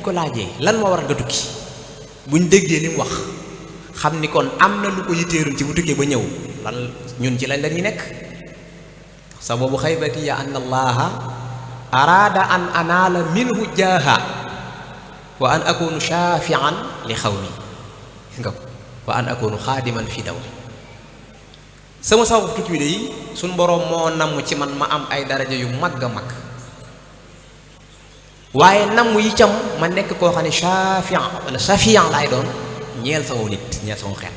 ko laajee lan moo waral nga tukki buñ déggee li mu wax xam ni kon am na lu ko yitteeruñ ci bu tukkee ba ñëw lan ñun ci lañ la ñuy nekk sababu xaybati ya anna allaha araada an anaala minhu jaaha wa an akunu shafian li xawmi nga ko wa an akunu xaadiman fi daw sama sababu tukki bi de yi suñ boroom moo namm ci man ma am ay daraja yu mag a mag waaye namm yi cam ma nekk koo xam ne shafian wala shafian laay doon ñeel sama nit ñeel sama xel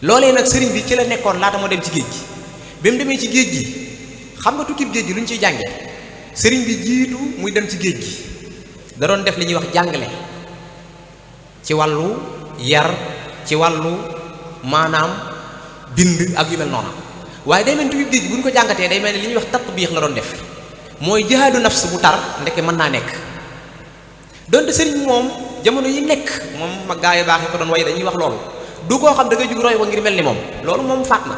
loolee nag sëriñ bi ci la nekkoon laata moo dem ci géej gi ba mu demee ci géej gi xam nga tukkib géej gi lu ñu ciy jànge sëriñ bi jiitu muy dem ci géej gi da doon def li ñuy wax jàngale ci wàllu yar ci wàllu maanaam bind ak yu mel noonu waaye day mel ni tukkib géej gi bu ñu ko jàngatee day mel ni li ñuy wax tatbiix la doon def mooy jihaadu nafs bu tar ndeke mën naa nekk donte sëriñ moom jamono yi nekk moom ma gaa yi baax yi ko doon way dañuy wax loolu du koo xam da ngay jug roy ko ngir mel ni moom loolu moom faat na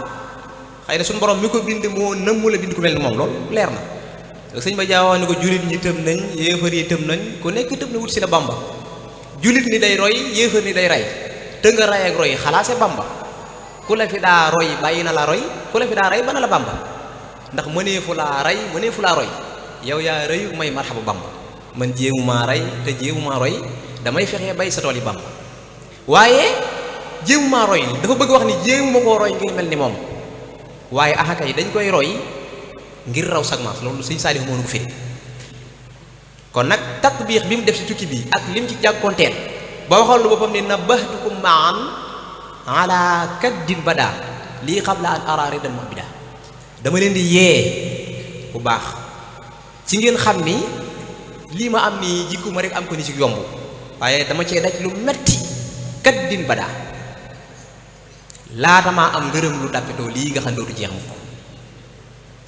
xëy na suñu borom mi ko bind moo nëmmu la bind ko mel ni moom loolu leer na sëñ ba jaawoo ni ko jullit ñi tëm nañ yéefar yi tëm nañ ku nekk tëm na wut si la bamba jullit ni day roy yéefar ni day rey te nga ray ak roy xalaase bamba ku la fi daa roy bàyyi na la roy ku la fi daa rey ba na la bamba ndax mëneefu laa rey mëneefu laa roy yow yaa rëyu may marxaba bamba man jéemumaa rey te jéemumaa roy damay fexee bay sa tool yi bamba waaye jéemumaa roy dafa bëgg wax ni jéemuma koo roy ngir mel ni moom waaye axaka yi dañ koy roy ngir raw sagmaas loolu sëñ Saalihu moo nu ko firi kon nag tatbiix bi mu def ci tukki bi ak lim ci jàkkoonteel ba waxoon lu boppam ne nabbahtukum maan ala kaddin bada lii qabla an ara ridan mabida dama leen di yee bu baax ci ngeen xam ni lii ma am ni jikkuma rek am ko ni ci yomb waaye dama cee daj lu metti kaddin bada laata maa am ngërëm lu dàppetoo lii nga xam dootu jeex mu ko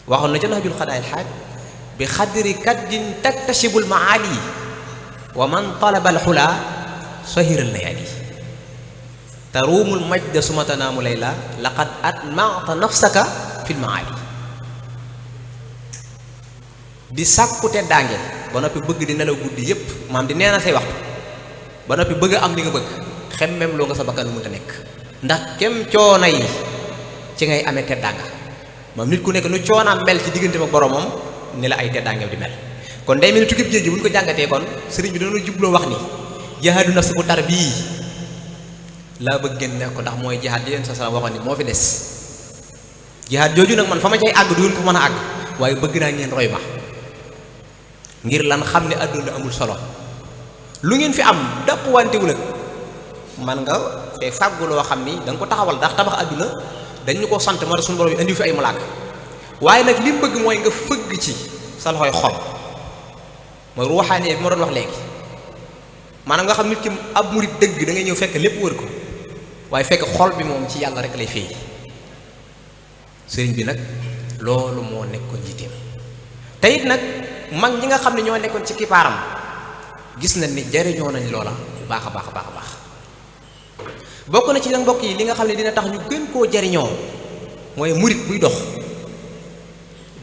waxoon na ca Nahjul Xadaa'il Xaaj bi xadri kaddin taktasibul maali wa man talaba alxula sahiral layaali taruumul majda suma tanaamu layla laqad atma'ta nafsaka fil maali di sàkku te daange ba noppi bëgg di nelaw guddi yépp maam di neena say waxtu ba noppi bëgg am li nga bëgg xemmem loo nga sa bakkan mënta nekk ndax kem coono yi ci ngay amee teddaanga moom nit ku nekk nu coonaam mel ci diggante ak boromam ni la ay teddaangeem di mel kon day mel ni tukkib géej gi bu ñu ko jàngatee kon sëriñ bi doon jubloo wax ni jihaadu nafs bu tar bii laa bëgg ngeen nekk ko ndax mooy jihaad yi leen sa salaam waxoon ni moo fi des jihaad jooju nag man fa ma cay àgg du ngeen ko mën a àgg waaye bëgg naa ngeen roy ma ngir lan xam ne àdduna amul solo lu ngeen fi am dàpp wantewul ak man nga te fàggu loo xam ni da nga ko taxawal ndax tabax àdduna dañu ko sant moo tax suñu borom yi indi fi ay malaaka waaye nag li mu bëgg mooy nga fëgg ci sa loxoy xol mooy ruuxaane bi ma doon wax léegi maanaam nga xam nit ki ab murit dëgg da ngay ñëw fekk lépp wër ko waaye fekk xol bi moom ci yàlla rek lay feey sëriñ bi nag loolu moo nekkoon jiiteem te it nag mag ñi nga xam ne ñoo nekkoon ci kippaaram gis nañ ni jariñoo nañ loola bu baax a baax a baax a baax bokk na ci nag mbokk yi li nga xam ne dina tax ñu gën koo jariñoo mooy murit buy dox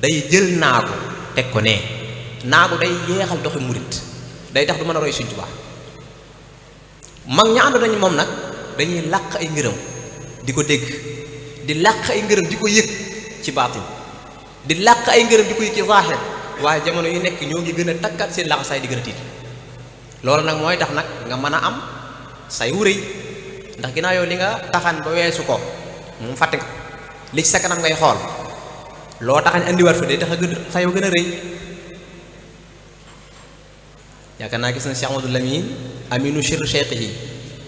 day jël naagu teg ko nee naagu day yeexal doxi murit day tax du mën a roy Sëriñ Tuubaa mag ña ànd nañ moom nag dañuy làq ay ngërëm di ko dégg di làq ay ngërëm di ko yëg ci baatin di làq ay ngërëm di ko yëg ci zaahir waaye jamono yu nekk ñoo ngi gën a takkat seen laxasaay di gën a tiit loolu nag mooy tax nag nga mën a am say wu rëy ndax ginnaaw yow li nga taxan ba weesu ko moom fàtte nga li ci sa kanam ngay xool loo taxañ andiwaat fa day tax a gën say wu gën a rëy yaakaar naa gis na Cheikh Amadou Lamine aminu shir cheikh yi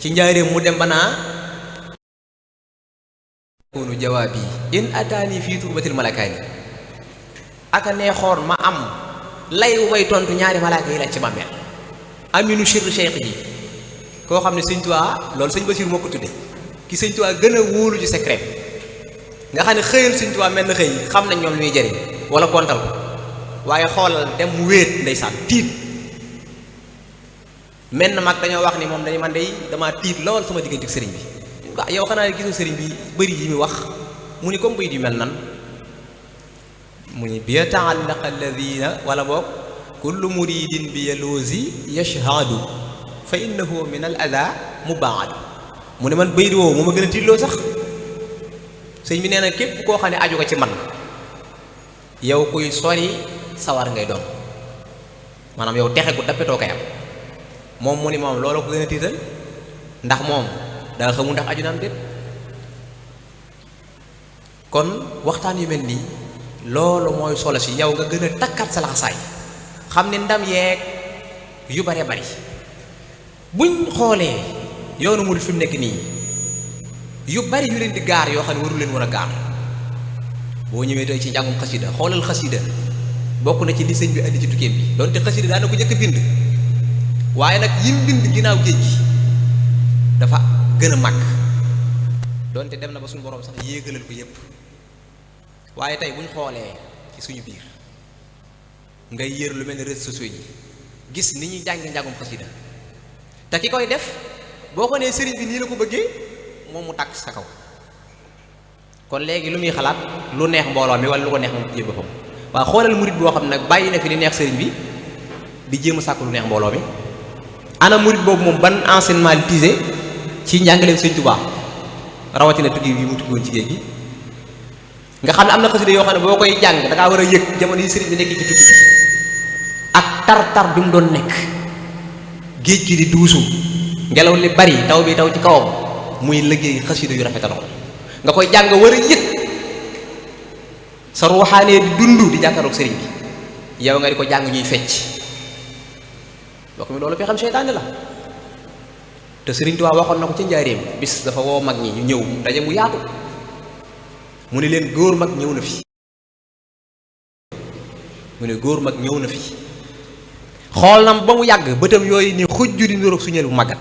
ci njaareem mu dem ba naa kunu jawaab yi in ataani fii turbatil malakaani aka neexoon ma am lay wu may tontu ñaari malaaka yi laaj ci bàmmeel aminu shir cheikh yi koo xam ne Sëñ Tuubaa loolu sëñ Basiir moo ko tudde ki Sëñ Tuubaa gën a wóolu ci secret nga xam ne xëyal Sëñ Tuubaa mel na xëy xam nañ ñoom li muy jëriñ wala kontal ko waaye xoolal dem mu wéet ndeysaan tiit mel na mag dañoo wax ni moom dañu man day dama tiit lool sama diggante ak sëriñ bi waaw yow xanaa gisoo sëriñ bi bëri yi mu wax mu ni comme bëy di mel nan mu ni bi ta'allaqa alladina wala boog kullu muridin bi yaluusi yashhadu fa innahu min al ada mubaadu mu ne man baydi woowu moo ma gën a tiitloo sax sëñ bi nee na képp koo xam ne aju ko ci man yow kuy sori sawar ngay doon maanaam yow texe gu dappetoo koy am moom mu ni moom loolu ko gën a tiital ndax moom daa xamul ndax aju na am déet kon waxtaan yu mel nii loolu mooy solo si yow nga gën a takkat sa laxasaay xam ne ndam yeeg yu bare bari buñ xoolee yoonu murid fi mu nekk nii yu bari yu leen di gaar yoo xam ne waru leen war a gaar boo ñëwee tey ci njàngum xasida xoolal xasida bokk na ci li sëñ bi andi ci tukkeem bi doonte xasida daana ko njëkk a bind waaye nag yim bind ginnaaw géej gi dafa gën a màgg doonte dem na ba suñu borom sax yéegalal ko yépp waaye tey buñ xoolee ci suñu biir ngay yër lu mel ne réseaux sociaux yi gis ni ñuy jàngi njàngum xasida te ki koy def boo ko nee sëriñ bi nii la ko bëggee moom mu tàkk sa kaw kon léegi lu muy xalaat lu neex mbooloo mi wala lu ko neex moom ci boppam waaw xoolal murid boo xam ne nag bàyyi na fi li neex sëriñ bi di jéem a sàkk lu neex mbooloo mi ana murid boobu moom ban enseignement li tisé ci njàngaleem sëñ Tuubaa rawatina tukki yi mu tukki woon ci géej gi nga xam ne am na xasida yoo xam ne boo koy jàng da ngaa war a yëg jamono yi sëriñ bi nekk ci tukki ak tar-tar bi mu doon nekk géej gi di duusu ngelaw li bari taw bi taw ci kawam muy liggéey xasida yu rafetaloon nga koy jàng war a yëg sa ruuxaanee di dund di jàkkaroog sëriñ bi yow nga di ko jàng ñuy fecc bokk mi loolu fi xam seytaane la te sëriñ Tuubaa waxoon na ko ci njaareem bis dafa woo mag ñi ñu ñëw daje mu yaatu mu ne leen góor mag ñëw na fi mu ne góor mag ñëw na fi xool na ba mu yàgg bëtam yooyu ni xujju di niroog suñel bu màggat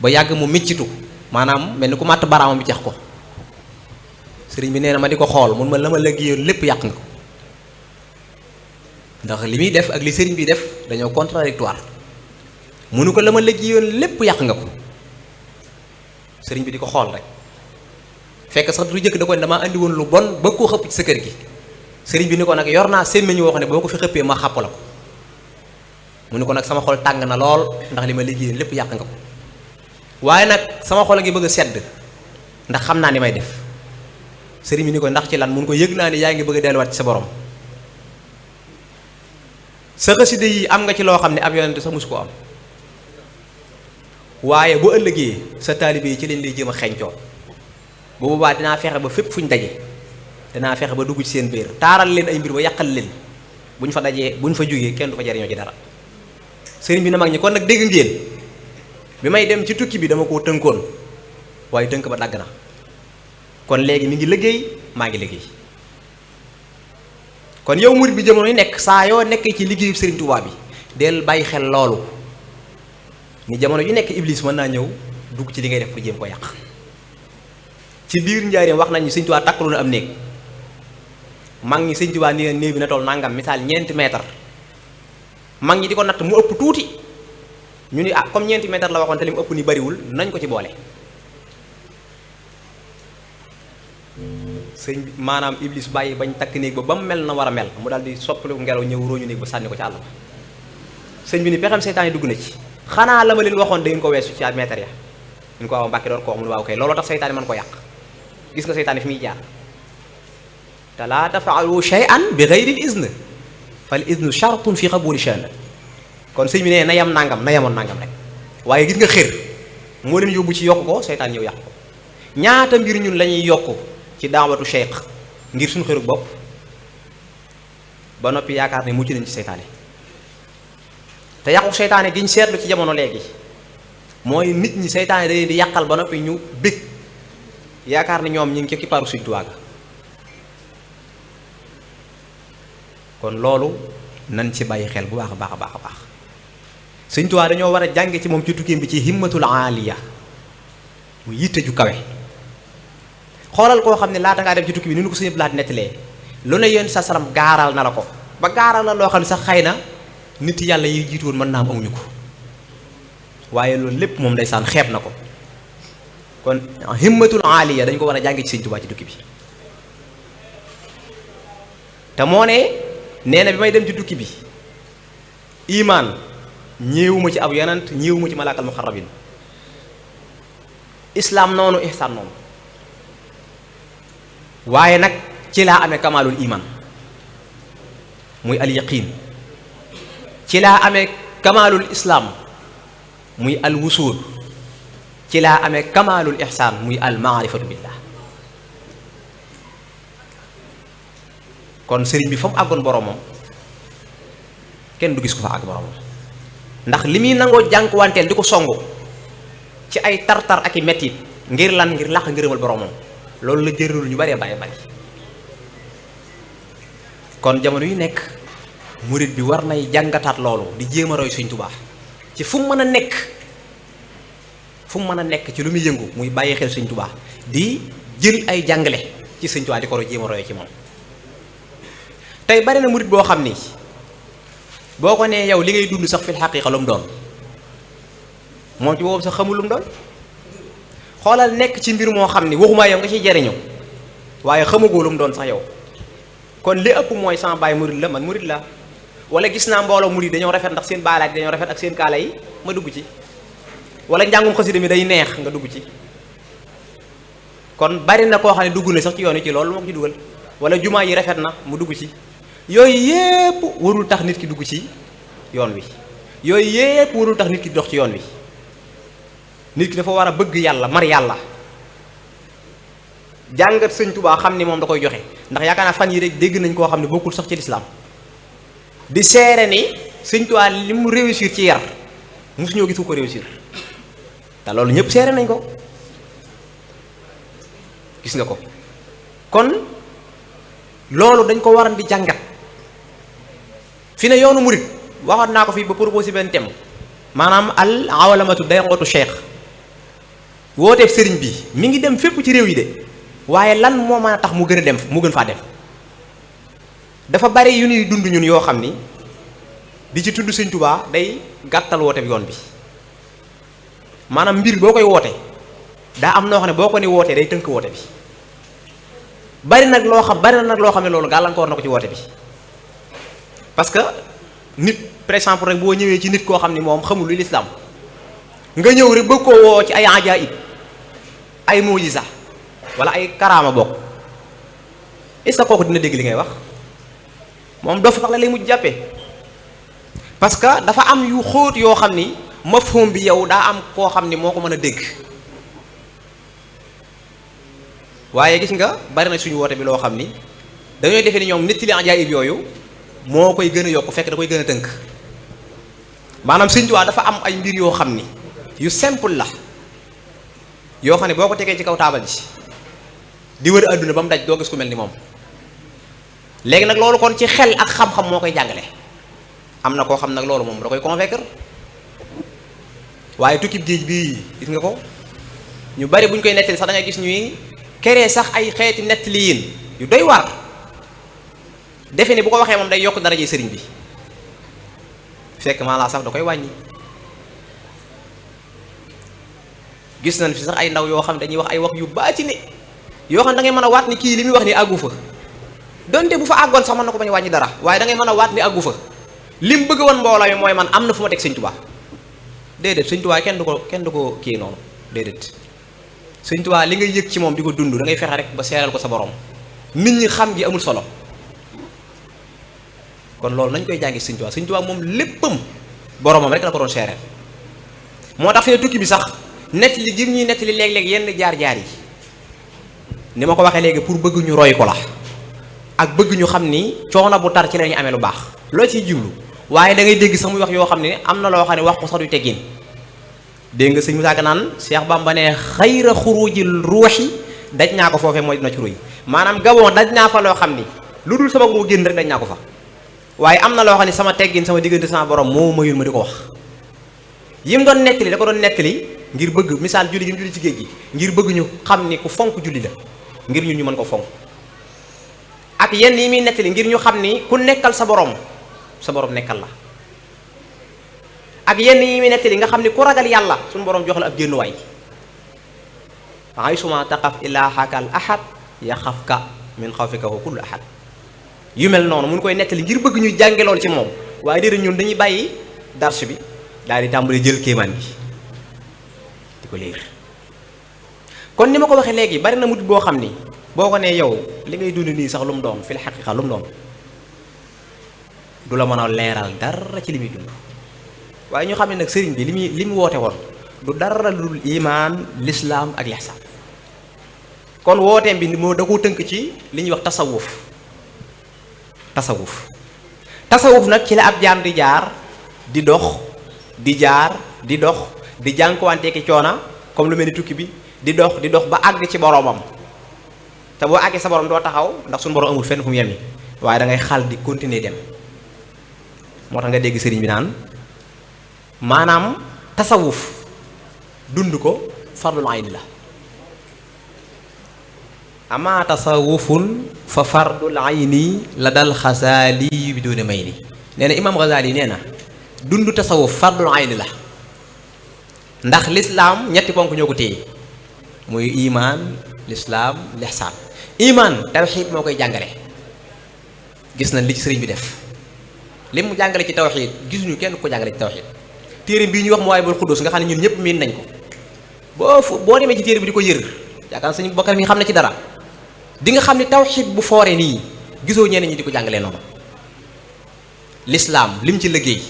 ba yàgg mu miccitu maanaam mel ni ku màtt baraamam bi jeex ko sëriñ bi nee na ma di ko xool mun ma la ma liggéeyoon lépp yàq nga ko ndax li muy def ak li sëriñ bi def dañoo contradictoire munu ko la ma liggéeyoon lépp yàq nga ko sëriñ bi di ko xool rek fekk sax du jëkk da ko ne damaa andi woon lu bon ba koo xëpp ci sa kër gi sëriñ bi ni ko nag yor naa sémmiñ woo xam ne boo ko fi xëppee ma xàpp la ko mu ni ko nag sama xol tàng na lool ndax li ma liggéeyoon lépp yàq nga ko waaye nag sama xol a ngi bëgg a sedd ndax xam naa ni may def sëriñ bi ni ko ndax ci lan mun ko yëg naa ni yaa ngi bëgg a delluwaat ci sa borom sa xasida yi am nga ci loo xam ne ab yonent sax musu ko am waaye bu ëllëgee sa taalibe yi ci lañ lay jéem a xeeñcoo bu boobaa dinaa fexe ba fépp fu ñu daje dinaa fexe ba dugg ci seen biir taaral leen ay mbir ba yàqal leen bu ñu fa dajee bu ñu fa jógee kenn du fa jariñoo ci dara sëriñ bi na mag ñi kon nag dégg ngeen bi may dem ci tukki bi dama koo tënkoon waaye tënk ba dagg na kon léegi mi ngi liggéey maa ngi liggéey kon yow murid bi jamono yi nekk saa yoo nekkee ci liggéeyu sëriñ Tuubaa bi del bàyyi xel loolu ni jamono yu nekk iblis mën naa ñëw dugg ci li ngay def pour jéem ko yàq ci biir njaareem wax nañu sëñ Tuubaa takkalu na am néeg mag ñi sëñ Tuubaa ni néeg bi na toll nangam misaal ñeenti mètre mag ñi di ko natt mu ëpp tuuti ñu ni comme ñeenti mètre la waxoon te li mu ëpp ni bariwul nañ ko ci boole sëñ bi maanaam iblis bàyyi bañ takk néeg ba mu mel na war a mel mu daal di soppaliku ngelaw ñëw róoñu néeg ba sànni ko ci àll ba sëñ bi ni pexem seytaane dugg na ci xanaa la ma leen waxoon da ngeen ko weesu ci mètre ya ñu ko waaw Mbàkke door ko wax mu ne waaw kay looloo tax seytaane mën ko yàq gis nga seytaane fi muy jaar te laa tafaalu shay'an bi ghayril izn fal iznu shartun fi qabuli shan kon sëñ bi nee na yam nangam na yamoon nangam rek waaye gis nga xër moo leen yóbbu ci yokk ko seytaan ñëw yàq ko ñaata mbir ñun la ñuy yokk ci daawatu cheikh ngir suñu xërug bopp ba noppi yaakaar ne mucc nañ ci seytaane te yàqu seytaane giñ seetlu ci jamono léegi mooy nit ñi seytaane da leen di yàqal ba noppi ñu bég yaakaar ni ñoom ñu ngi ci kippaaru Sëñ Tuubaa ga kon loolu nañ ci bàyyi xel bu baax a baax a baax a baax Sëñ Tuubaa dañoo war a jànge ci moom ci tukkiim bi ci himmatul aaliya mu yitte ju kawe xoolal koo xam ne laata ngaa dem ci tukki bi ni nu ko sëñ Blaat nettalee lu ne yéen sa saram gaaral na la ko ba gaaral na loo xam ne sax xëy na nit yàlla yi jiitu woon mën naa am amuñu ko waaye loolu lépp moom ndeysaan xeeb na ko kon himmatul aaliya dañ ko war a jànge ci Sëñ Tuubaa ci tukki bi te moo ne nee na bi may dem ci tukki bi imaan ñëwuma ci ab yonent ñëwuma ci malaakal muxarrabin islaam noonu ihsaan noonu waaye nag ci laa amee kamaalul iman muy al yaqin ci laa amee kamaalul islaam muy al wusul ci laa amee kamaalul ihsaan muy al maarifatu billah kon sëriñ bi fa mu àggoon boromam kenn du gis ko fa àgg boromam ndax li muy nangoo jànkuwanteel di ko songu ci ay tartar ak i mettit ngir lan ngir làq ngërëmal boromam loolu la jërul ñu baree bàyyi bari kon jamono yu nekk murit bi war nay jàngataat loolu di jéem a roy Sëñ Tuubaa ci fu mu mën a nekk fu mu mën a nekk ci lu muy yëngu muy bàyyi xel Sëñ Tuubaa di jël ay jàngale ci Sëñ Tuubaa di ko jéem a roy ci moom tey bari na murit boo xam ni boo ko nee yow li ngay dund sax fil xaqiiqa lu mu doon moom ci boobu sax xamul lu mu doon xoolal nekk ci mbir moo xam ni waxuma yow nga ciy jariñu waaye xamagoo lu mu doon sax yow kon li ëpp mooy sama baay murit la man murit la wala gis naa mbooloo murit dañoo rafet ndax seen baalaaj dañoo rafet ak seen kaala yi ma dugg ci wala njàngum xasida mi day neex nga dugg ci kon bari na koo xam ne dugg na sax ci yoon wi ci loolu moo ko ci dugal wala jumaa yi rafet na mu dugg ci yooyu yépp warul tax nit ki dugg ci yoon wi yooyu yépp warul tax nit ki dox ci yoon wi nit ki dafa war a bëgg yàlla mar yàlla jàngat Sëñ Tuubaa xam ni moom da koy joxe ndax yaakaar naa fan yi rek dégg nañ koo xam ne bokkul sax ci lislaam di seere ni Sëñ Tuubaa li mu réussir ci yar mosuñoo gis ko réussir te loolu ñëpp seere nañ ko gis nga ko kon loolu dañ ko waran di jàngat fi ne yoonu murit waxoon naa ko fii ba proposé benn thème maanaam al awalamatu dayngootu cheikh wooteef sëriñ bi mi ngi dem fépp ci réew yi de waaye lan moo mën a tax mu gën a dem mu gën faa dem dafa bari yu ñuy dund ñun yoo xam ni di ci tudd Sëñ Tuubaa day gàttal woote bi yoon bi maanaam mbir boo koy woote daa am noo xam ne boo ko ni wootee day tënk woote bi bari na nag loo xam ne loolu gàllankoor na ko ci woote bi parce que nit par exemple rek boo ñëwee ci nit koo xam ni moom xamul luy lislaam nga ñëw rek bëgg koo woo ci ay ajaayib ay mujiza wala ay karaama bokk est-ce que kooku dina dégg li ngay wax moom dof sax la lay mujj jàppee parce que dafa am yu xóot yoo xam ni mafhum bi yow daa am koo xam ni moo ko mën a dégg waaye gis nga bari na suñu woote bi loo xam ni dañoo defee ni ñoom nettali ajaayib yooyu moo koy gën a yokk fekk da koy gën a tënk maanaam Sëñ Tuubaa dafa am ay mbir yoo xam ni yu simple la yoo xam ne boo ko tegee ci kaw taabal ji di wër àdduna ba mu daj doo gis ku mel ni moom léegi nag loolu kon ci xel ak xam-xam moo koy jàngale am na koo xam nag loolu moom da koy convaincre waaye tukkib géej bii gis nga ko ñu bari bu ñu koy nettali sax da ngay gis ñuy keree sax ay xeeti nettali yéen yu doy waar defe ni bu ko waxee moom day yokk daraje sëriñ bi fekk maa laa sax da koy wàññi gis nañ fi sax ay ndaw yoo xam ne dañuy wax ay wax yu baati ne yoo xam ne da ngay mën a waat ni kii li muy wax ni àggu fa donte bu fa àggoon sax mën na ko bañ a wàññi dara waaye da ngay mën a waat ni àggu fa lim bëgg woon mbooloo mi mooy man am na fu ma teg Sëñ Tuubaa déedéet Sëñ Tuubaa kenn du ko kii noonu déedéet Sëñ Tuubaa li ngay yëg ci moom di ko dund da ngay fexe rek ba seeral ko sa borom nit ñi xam gi amul solo kon loolu nañ koy jàngi Sëñ Tuubaa Sëñ Tuubaa moom léppam boromam rek la ko doon seereel moo tax fi ne tukki bi sax nett li jëm ñuy nett li léeg-léeg yenn jaar-jaar yi ni ma ko waxee léegi pour bëgg ñu roy ko la ak bëgg ñu xam ni coono bu tar ci la ñu amee lu baax loo ciy jublu waaye da ngay dégg sax muy wax yoo xam ne am na loo xam ne wax ko sax du teggin dégg nga sëñ Musaa Ka naan Cheikh Bamba ne xayra xurujil ruuxi daj naa ko foofee mooy dina ci ruy maanaam Gabon daj naa fa loo xam ni lu dul sama ruu génn rek daj naa ko fa waaye am na loo xam ne sama teggin sama diggante sama borom moo mayul ma di ko wax yim doon nettali da ko doon nettali ngir bëgg misaal julli gi mu julli ci géej gi ngir bëgg ñu xam ni ku fonk julli la ngir ñun ñu mën ko fonk ak yenn yi muy nettali ngir ñu xam ni ku nekkal sa borom nekkal la ak yenn yi muy nettali nga xam ni ku ragal yàlla suñu borom jox la ab génnuwaay ay suma taqaf ilaa xakal ahad yaxafka min xawfika wa kullu ahad yu mel noonu mun koy nettali ngir bëgg ñuy jànge lool ci moom. waaye déedéet ñun dañuy bàyyi darsu bi daal di tàmbali jël kéemaan bi di ko liir. kon ni ma ko waxee léegi bari na murid boo xam ni boo ko nee yow li ngay dund nii sax lu mu doon fil xaqiqa lu mu doon du la mën a leeral dara ci li muy dund. waaye ñu xam ne nag sëriñ bi li mu woote woon du dara lu dul imaan lislaam ak lihsaan. kon wooteem bi moo da koo tënk ci li ñuy wax tasawuf nag ci la ab jaam di jaar di dox di jaar di dox di jànkuwante ki coona comme lu mel ni tukki bi di dox ba àgg ci boromam. te boo àggee sa borom doo taxaw ndax suñu borom amul fenn fu mu yem waaye da ngay xal di continuer dem. moo tax nga dégg sëriñ bi naan maanaam tasawuf dund ko fardul ayn la. ama tasawufun fa fardul ayni la dal xasaali bi doone may ni nee na imam Ghazali nee na dund tasawuf fardul ayni la ndax lislaam ñetti ponk ñoo ko téye muy iman lislaam lihsaan. iman tawxiid moo koy jàngale gis nañ li ci sëriñ bi def li mu jàngale ci tawxiid gisuñu kenn ko jàngale ci tawxiid. téere bii ñuy wax Mawaahibul Quddus nga xam ne ñun ñëpp miin nañ ko boo demee ci téere bi di ko yër yaakaar sëñ Bakar mi xam na ci dara di nga xam ne tawxiid bu foore nii gisoo ñeneen ñi di ko jàngalee noonu. lislaam lim ci liggéey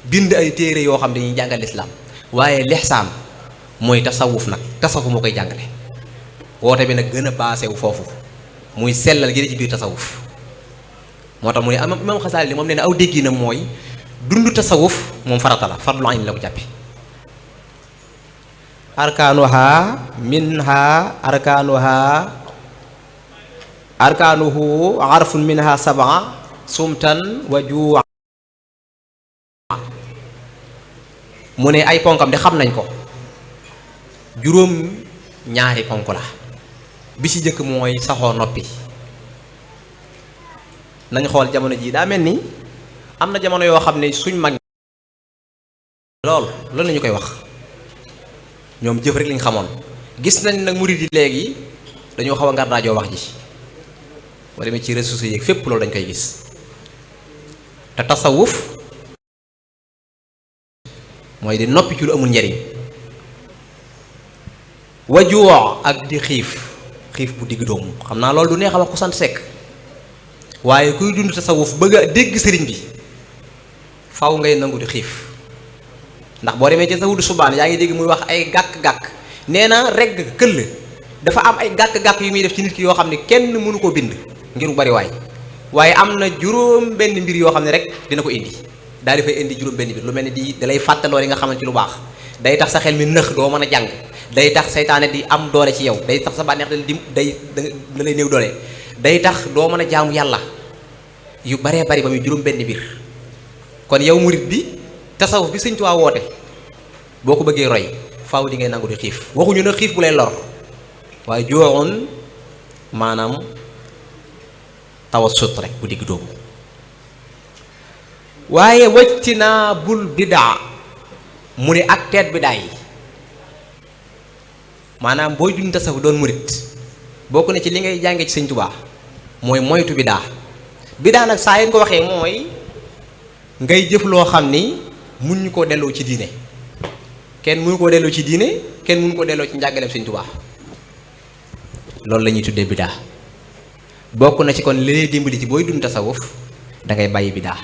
bind ay téere yoo xam dañuy jàngal lislaam waaye lihsaan mooy tasawuf nag tasawuf moo koy jàngale. woote bi nag gën a baase wu foofu muy sellal gi ci biir tasawuf moo tax mu ne imam Xasaali li moom nee na aw déggi na mooy dund tasawuf moom farata la fardul ayn la ko jàppe. arkaanuhu arfun minha sab'a sumtan wa juu. mu ne ay ponkam de xam nañ ko juróom ñaari ponk la. bi ci jëkk mooy saxoo noppi. nañ xool jamono jii daa mel ni am na jamono yoo xam ne suñ mag loolu ñu koy wax ñoom jëf rek lañ xamoon. gis nañ nag murid yi léegi dañoo xaw a ngar daajoo wax ji boo demee ci réseaux sociaux yi fépp loolu dañ koy gis. te tasawuf mooy di noppi ci lu amul njariñ. wajuwoo ak di xiif bu digg doomu xam naa loolu du neex a wax ku sant Sekk waaye kuy dund tasawuf bëgg a dégg sëriñ bi faw ngay nangu di xiif. ndax boo demee ci Zawdu Subaan yaa ngi dégg muy wax ay gàkk-gàkk nee na regg këll dafa am ay gàkk-gàkk yu muy def ci nit ki yoo xam ne kenn mënu koo bind ngir mu bari waaye am na juróom benn mbir yoo xam ne rek dina ko indi daal di fay indi juróom benn mbir lu mel ne di dalay fàttaloo li nga xamante ci lu baax day tax sa xel mi nëx doo mën a jàng day tax seytaane di am doole ci yow day tax sa bànneex da lay néew doole day tax doo mën a jaamu yàlla yu baree bari ba muy juróom benn mbir. kon yow murit bi tasawuf bi Sëñ Tuubaa woote boo ko bëggee roy faaw di ngay nangu di xiif waxuñu na xiif bu lay lor waaye jooxoon maanaam tawassut rek bu digg doomu. waaye wàcc naa bul bidaa mu ne ak teet bidaa yi maanaam booy dund tasawuf doon murit bokk na ci li ngay jàngee ci Sëñ Tuubaa mooy moytu bidaa nag saa yi nga ko waxee mooy ngay jëf loo xam ni mun ñu koo delloo ci diine kenn mënu koo delloo ci diine kenn mënu koo delloo ci njàngaleem Sëñ Tuubaa loolu la ñuy tuddee bidaa. bokk na ci kon li lay dimbali ci booy dund tasawuf da ngay bàyyi bidaa.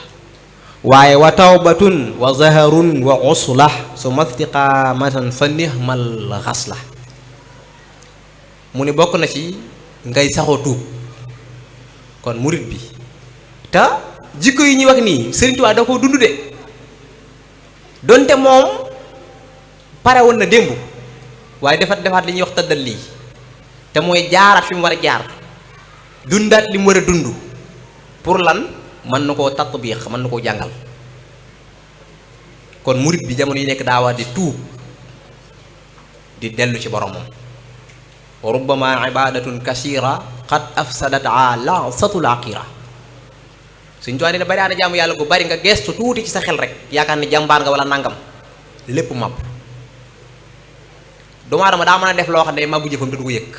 waaye wa tawbatun wa zaharun wa uslah summa istiqaamatan fa nihmal xasla mu ne bokk na ci ngay saxoo tuub. kon murit bi te jikko yi ñuy wax nii Sëriñ Tuubaa da koo dund de donte moom pare woon na démb waaye defaat li ñuy wax tëddal lii te mooy jaaraat fi mu war a jaar dundaat li mu war a dund pour lan mën na koo tatbiix mën na koo jàngal. kon murit bi jamono yi nekk daa war di tuub di dellu ci boromam. wa rubbama ibadatun kasira qad afsadat la'satul aqira. Sëñ Tuubaa dina bari na jaamu yàlla gu bari nga gestu tuuti ci sa xel rek yaakaar ni jàmbaar nga wala nangam lépp màbb. doomu aadama daa mën a def loo xam ne màbbu jëfam du ko yëg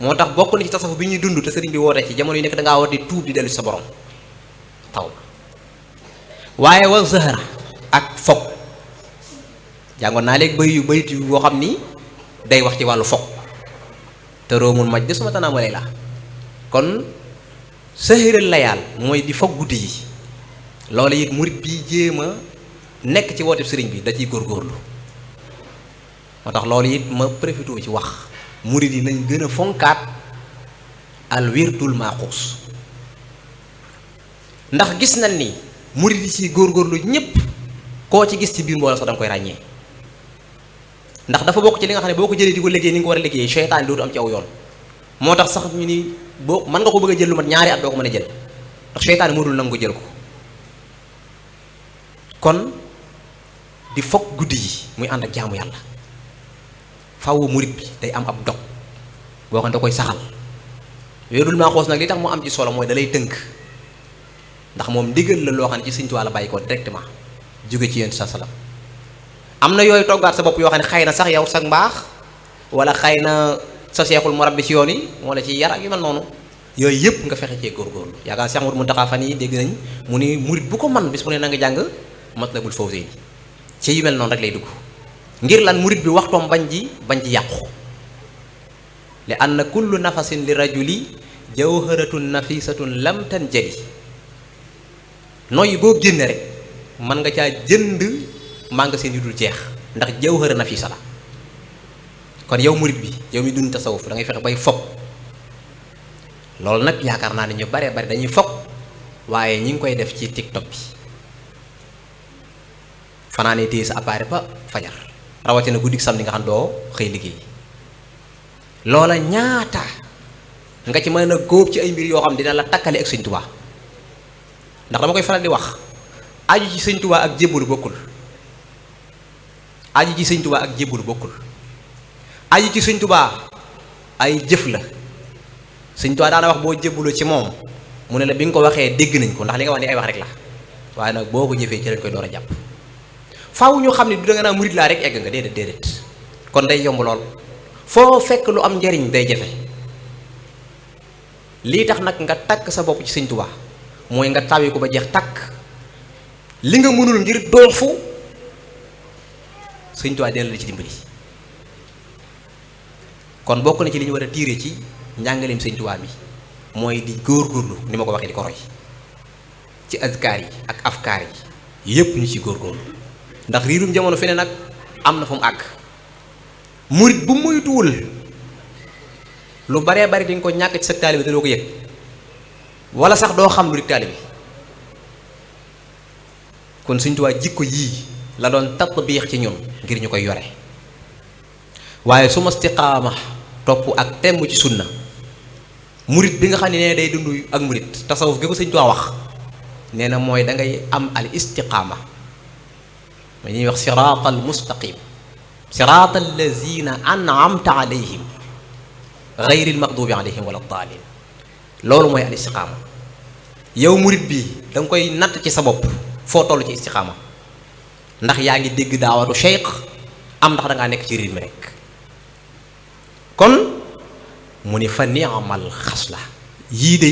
moo tax bokk na ci tasawuf bi ñuy dund te sëriñ bi woote ci jamono yi nekk da ngaa war di tuub di dellu ci sa borom taw waaye wa zahra ak fog jàngoon naa léegi bayit yu boo xam ni day wax ci wàllu fog te roomul maj de suma tanaa ma lay la kon sahiral layaal mooy di fog guddi yi loolu it murit bi jéem a nekk ci woote sëriñ bi da ciy góorgóorlu moo tax loolu it ma profité ci wax murit yi nañ gën a fonkaat al wirdul maaxuus ndax gis nañ ni murit yi ci góorgóorlu ñépp koo ci gis ci biir mbooloo sax danga koy ràññee ndax dafa bokk ci li nga xam ne boo ko jëlee di ko liggéey ni nga ko war a liggéey seytaan dootu am ci aw yoon moo tax sax ñu ni boo mën nga ko bëgg a jël lu mat ñaari at doo ko mën a jël ndax seytaan moo dul nangu ko jël ko kon di foog guddi yi muy ànd ak jaamu yàlla faaw murit bi day am ab dog boo xam ne da koy saxal wirdul maaxuus nag li tax mu am ci solo mooy da lay tënk ndax moom ndigal la loo xam ne ci Sëñ Tuubaa la bàyyi ko directement jóge ci yéen sa salaam am na yooyu toggaat sa bopp yoo xam ne xëy na sax yow sax mbaax wala xëy na sa seexul murabbi ci yoon yi moo la ci yar ak yu mel noonu yooyu yëpp nga fexe cee góorgóorlu yaakaar Cheikh Mouhamadou Mountakha fan yi dégg nañ mu ni murit bu ko man bis mu ne na nga jàng Matlabul Fawzayni ci yu mel noonu rek lay dugg ngir lan murit bi waxtoom bañ ji yàqu li anna kullu nafasin li rajuli jawharatun nafisatun lam tanjali nooyi boo génne rek mën nga caa jënd magasin yu dul jeex ndax jawhara nafisa la kon yow murit bi yow mi dund tasawuf da ngay fexe bay fokk loolu nag yaakaar naa ne ñu baree bari dañuy fokk waaye ñi ngi koy def ci TikTok bi fanaanee téye sa appareil ba fajar rawatina guddi samedi nga xam doo xëy liggéey loola ñaata nga ci mën a góob ci ay mbir yoo xam dina la takkale ak Sëñ Tuubaa ndax dama koy faral di wax aju ci Sëñ Tuubaa ak jébbalu bokkul aju ci Sëñ Tuubaa ak jébbalu bokkul aju ci Sëñ Tuubaa ay jëf la Sëñ Tuubaa daana wax boo jébbaloo ci moom mu ne la bi nga ko waxee dégg nañ ko ndax li nga wax ni ay wax rek la waaye nag boo ko jëfee ci lañ koy door a jàpp faaw ñu xam ne du da nga naa murit laa rek egg nga déedéet kon day yomb lool foo fekk lu am njariñ day jafe lii tax nag nga takk sa bopp ci Sëñ Tuubaa mooy nga tawi ko ba jeex takk li nga mënul ngir doofu Sëñ Tuubaa dina la ci dimbali kon bokk na ci li ñu war a tiire ci njàngaleem Sëñ Tuubaa bi mooy di góorgóorlu ni ma ko waxee di ko roy ci azkaar yi ak afkaar yi yépp ñu ci góorgóorlu ndax riirum jamono fi ne nag am na fu mu àgg murit bu moytuwul lu baree bari dañ ko ñàkk ci sa taalibe te doo ko yëg wala sax doo xam lu di taalibe kon Sëñ Tuubaa jikko yii la doon tatbiix ci ñun ngir ñu koy yore waaye su ma istiqaama topp ak temm ci sunna murit bi nga xam ne nee day dund ak murit tasawuf gi ko Sëñ Tuubaa wax nee na mooy da ngay am al istiqaama ma ñuy wax siraatal mustaqim siraatal lazina an'amta alayhim gayril maxdubi alayhim wala daalin loolu mooy al istiqaama yow murit bi da nga koy natt ci sa bopp foo toll ci istiqaama ndax yaa ngi dégg daawatu cheikh am ndax da ngaa nekk ci rythme rek kon mu ni fa ni'mal xas la yii de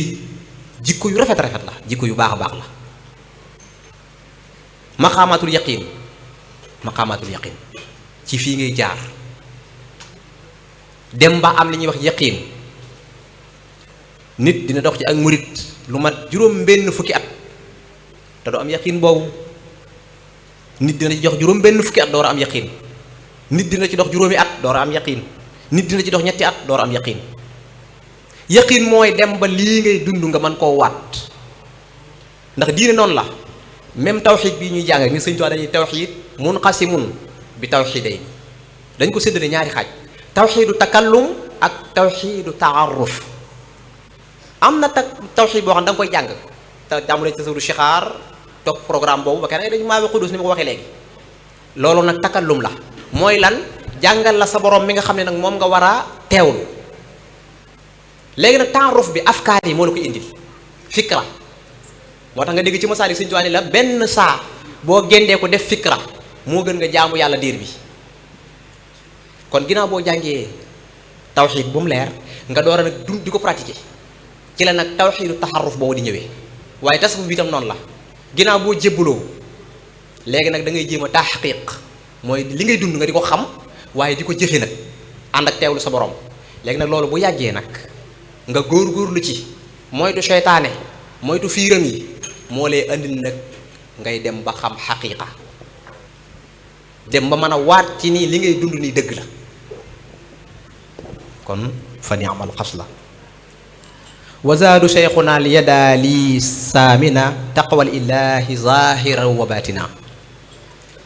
jikko yu rafet la jikko yu baax a baax la maqaamaatul yaqin ci fii ngay jaar dem ba am li ñuy wax yaqin nit dina dox ci ak murit lu mat juróom benn fukki at te doo am yaqin boobu nit dina ci dox juróom benn fukki at door a am yaqin nit dina ci dox juróomi at door a am yaqin nit dina ci dox ñetti at door a am yaqin yaqin mooy dem ba lii ngay dund nga mën koo waat ndax diine noonu la même tawxiid bii ñuy jàng ni Sëñ Tuubaa dañuy tawxiid munqasimun bi tawxiidayn dañ ko séddale ñaari xaaj tawxiidu takallum ak tawxiidu taaruf am na tawxiid boo xam ne da nga koy jàng te jàmmulee ci tasawudu shixaar topp programme boobu ba kenn dañu maawe xudus ni ma ko waxee léegi loolu nag takallum la mooy lan jàngal la sa borom mi nga xam ne nag moom nga war a teewlu léegi nag taaruf bi afkaar yi moo la koy indil fikra moo tax nga dégg ci masaalik Sëñ Tuubaa ni la benn saa boo géndee ko def fikra moo gën nga jaamu yàlla diir bi kon ginnaaw boo jàngee tawxiid bu mu leer nga door a nag di ko pratiquer ci la nag tawxiidu taxaruf boobu di ñëwee waaye tasawuf bi itam noonu la ginnaaw boo jébbaloo léegi nag da ngay jéem a taxqiq mooy li ngay dund nga di ko xam waaye di ko jëfe nag ànd ak teewlu sa borom léegi nag loolu bu yàggee nag nga góor-góorlu ci moytu seytaane moytu fiiram yi moo lay andil nag ngay dem ba xam xaqiiqa dem ba mën a waat ci nii li ngay dund nii dëgg la kon fa ni'mal xasla wazaadu cheikhuna al yadaali saamina taqwal ilahi zahiran wa batina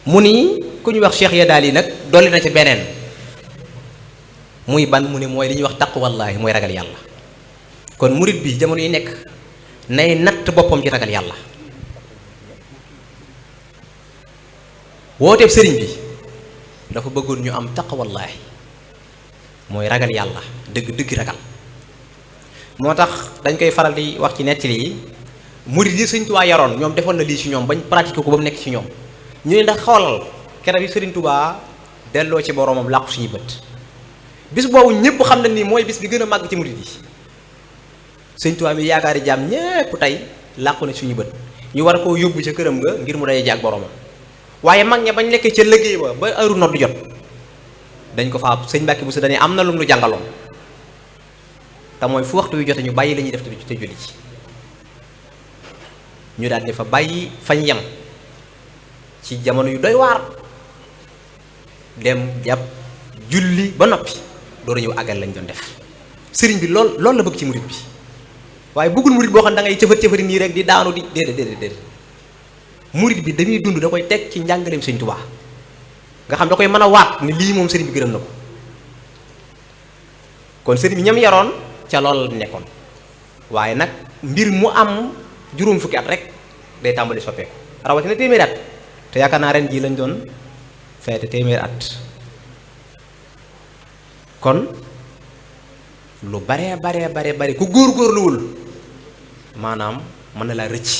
mu ni ku ñuy wax cheikh yadaali nag dolli na ci beneen muy ban mu ni mooy li ñuy wax taqwallaahi mooy ragal yàlla kon murit bi jamono yi nekk nay natt boppam ci ragal yàlla wooteeb sëriñ bi dafa bëggoon ñu am taqwallaahi mooy ragal yàlla dëgg ragal moo tax dañ koy faral di wax ci nettali yi murit yi Sëriñ Tuubaa yaroon ñoom defoon na lii ci ñoom bañ pratiqué ko ba mu nekk ci ñoom ñu ne ndax xoolal keroog yi Sëriñ Tuubaa delloo ci boromam làqu suñu bët bis boobu ñëpp xam nañ ni mooy bis bi gën a màgg ci murit yi Sëriñ Tuubaa mi yaakaari jaam ñépp tey làqu na suñu bët ñu war koo yóbbu ca këram nga ngir mu day jàg boromam waaye mag ña bañ nekkee ca liggéey ba heure nodd jot dañ ko fa sëñ Mbàkke bu sa dañuy am na lu mu jàngaloon te mooy fu waxtu wi jote ñu bàyyi la ñuy def te julli ci ñu daal di fa bàyyi fañ yem ci jamono yu doy waar dem jàpp julli ba noppi door a ñëw àggal lañ doon def sëriñ bi loolu la bëgg ci murit bi waaye bëggul murit boo xam ne da ngay cëfari nii rek di daanu di déedéet murit bi dañuy dund da koy teg ci njàngaleem Sëriñ Tuubaa nga xam da koy mën a waat ni lii moom sëriñ bi gërëm na ko kon sëriñ bi ñam yaroon ca loolu la nekkoon waaye nag mbir mu am juróom fukki at rek day tàmbali soppeeku rawatina téeméeri at te yaakaar naa ren jii lañ doon feete téeméeri at kon lu bare ku góorgóorluwul maanaam mën na laa rëcc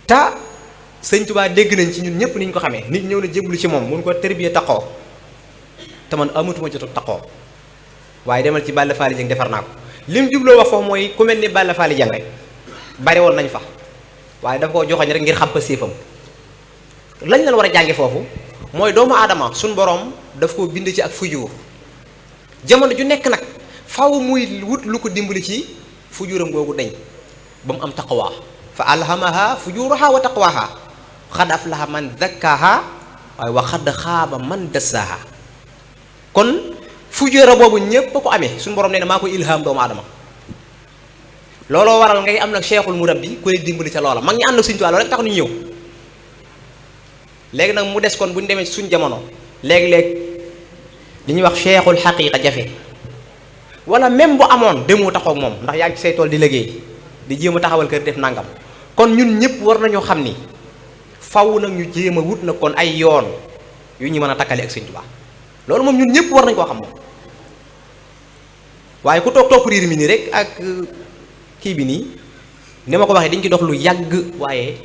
te Sëñ Tuubaa dégg nañ ci ñun ñëpp niñ ko xamee nit ñëw na jéblu ci moom mun ko tërbiya taqoo te man amatuma jot taqoo waaye demal ci Balla Faali Jeng defar naa ko lim jubloo wax foofu mooy ku mel ni Balla Faali Jeng rek bari woon nañ fa waaye dafa ko joxoñ rek ngir xam pa séefam lañ leen war a jànge foofu mooy doomu aadama suñ borom daf ko bind ci ak fujuur jamono ju nekk nag faw muy wut lu ko dimbali ci fujuuram googu deñ ba mu am taqwa fa alhamaha fujuuraha wa taqwaha xad aflaha man zakkaha waaye wa xad xaaba man dassaha kon fujuura boobu ñépp a ko amee suñu borom nee na maa ko ilham doomu aadama looloo waral ngay am nag cheikhul murabbi ku lay dimbali ca loola mag ñi ànd ak Sëriñ Tuubaa loolu rek tax ñu ñëw léegi nag mu des kon bu ñu demee suñ jamono léeg-léeg li ñuy wax cheikhul xaqiqa jafe wala même bu amoon demoo taxaw moom ndax yaa ngi ci say tool di liggéey di jéem a taxawal kër def nangam kon ñun ñëpp war nañoo xam ni faw nag ñu jéem a wut na kon ay yoon yu ñu mën a takkale ak Sëriñ Tuubaa loolu moom ñun ñëpp war nañ koo xam moom waaye ku topp riir mi nii rek ak kii bi nii ni ma ko waxee dañ ci dox lu yàgg waaye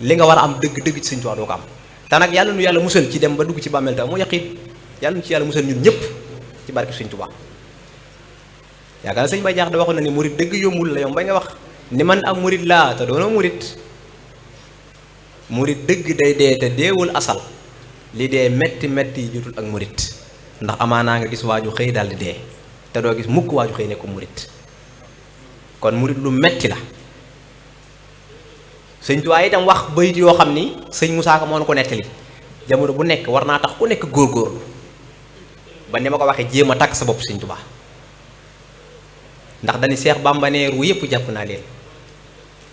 li nga war a am dëgg-dëgg ci Sëriñ Tuubaa doo ko am te nag yàlla nu yàlla musal ci dem ba dugg ci bàmmeel ta mu yaqit yàlla nu ci yàlla musal ñun ñëpp ci barke Sëriñ Tuubaa yaakaar na sëñ Bay Jaax da waxoon na ni murit dëgg yombul la yomb ba nga wax ni man am murit laa te doona murit dëgg day dee te deewul asal li dee metti yi jotul ak murit ndax amaanaa nga gis waaju xëy daal di dee te doo gis mukk waaju xëy ne ko murit kon murit lu metti la Sëñ Tuubaa itam wax bayit yoo xam ni sëñ Musaa Ka moo na ko nettali jamono bu nekk war naa tax ku nekk góorgóorlu ba ni ma ko waxee jéem a takk sa bopp Sëñ Tuubaa ndax dañu Seex Bàmba ne ru yëpp jàpp naa leen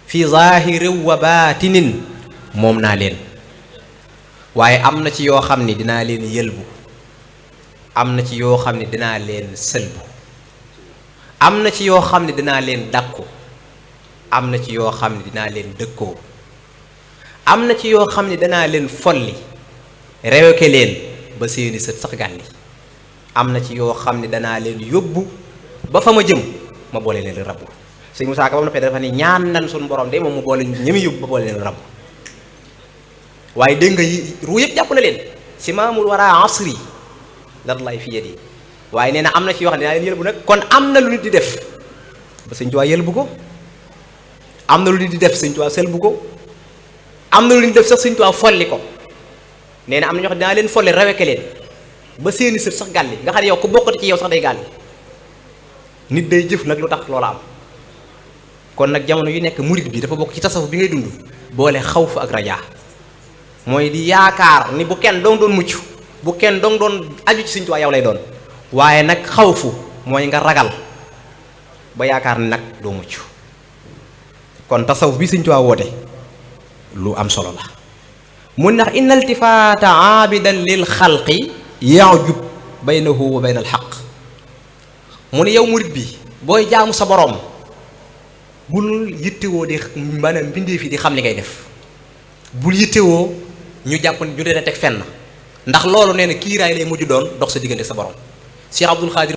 fi zaahirin wa baatinin moom naa leen waaye am na ci yoo xam ni dinaa leen yëlbu am na ci yoo xam ne dinaa leen sëlbu am na ci yoo xam ne dinaa leen dàkku am na ci yoo xam ne dinaa leen dëkkoo am na ci yoo xam ne danaa leen folli reyoke leen ba seeni sët sax gàlli am na ci yoo xam ne danaa leen yóbbu ba fa ma jëm ma boole leen rabbu sëñ Musaa Ka ba mu noppee dafa ni ñaan nan suñu borom de moom mu boole ñemi yóbbu ba boole leen rabbu waaye dégg nga yi ruu yëpp jàpp na leen si maamul wara asri lay fi yadi waaye nee na am na ci yoo xam ne dinaa leen yëlbu nag kon am na lu nit di def ba sëñ Tuubaa yëlbu ko am na lu di def Sëñ Tuubaa sel bu ko am na lu ñu def sax Sëñ Tuubaa folli ko nee na am na ñoo xam dinaa leen folli raweke leen ba seeni sët sax gàlli nga xam ne yow ku bokkati ci yow sax day gàlli nit day jëf nag lu tax loola am. kon nag jamono yu nekk murid bi dafa bokk ci tasawuf bi ngay dund boole xawf ak rajaa mooy di yaakaar ni bu kenn doon mucc bu kenn doon aju ci Sëñ Tuubaa yow lay doon waaye nag xawfu mooy nga ragal ba yaakaar ni nag doo mucc. kon tasawuf bi Sëñ Tuubaa woote lu am solo la mun ndax inna iltifaata aabidan lil xalqi yaajub baynahu wa bayna al xaq mu ne yow murid bi booy jaamu sa boroom bul yittewoo di maanaam mbindee fi di xam li ngay def bul yittewoo ñu jàpp ñu dee teg fenn ndax loolu nee na kiiraay lay mujj doon dox sa diggante sa borom. Cheikh Abdul Xaadir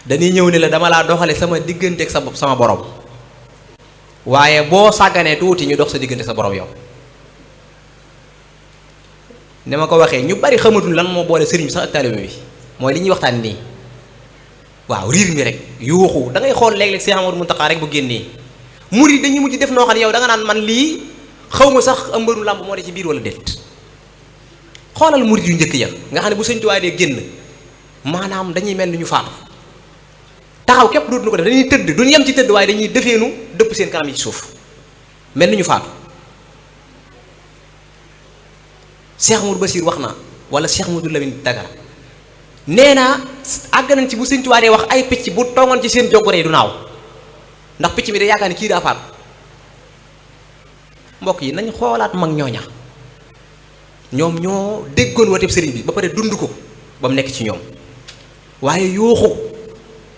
dañuy ñëw ne la dama laa doxale sama diggante ak sama borom waaye boo sàgganee tuuti ñu dox sa diggante sa borom yow. ni ma ko waxee ñu bari xamatul lan moo boole sëriñ bi sax ak taalibe bi mooy li ñuy waxtaan nii. waaw riir mi rek yuuxu da ngay xool léeg-léeg Cheikh Amadou Mountakha rek bu génnee murid dañuy mujj def noo xam ne yow da nga naan man lii xaw ma sax am mbëru làmb moo de ci biir wala déet xoolal murid yu njëkk ya nga xam ne bu Sëñ Tuubaa dee génn maanaam dañuy mel ni ñu faatu taxaw képp dootuñu ko def dañuy tëdd duñu yem ci tëdd waaye dañuy defeenu dëpp seen kanam yi ci suuf mel ni ñu faatu. Cheikh Amadou Bassir wax na wala Cheikh Amadou Lamine Dagana nee na àgg nañ ci bu Sëñ Tuubaa dee wax ay picc bu toogoon ci seen jogore yi du naaw ndax picc mi da yaakaar ni kii daa faatu. mbokk yi nañ xoolaat mag ñooña ñoom ñoo déggoon wooteeb sëriñ bi ba pare dund ko ba mu nekk ci ñoom waaye yuuxu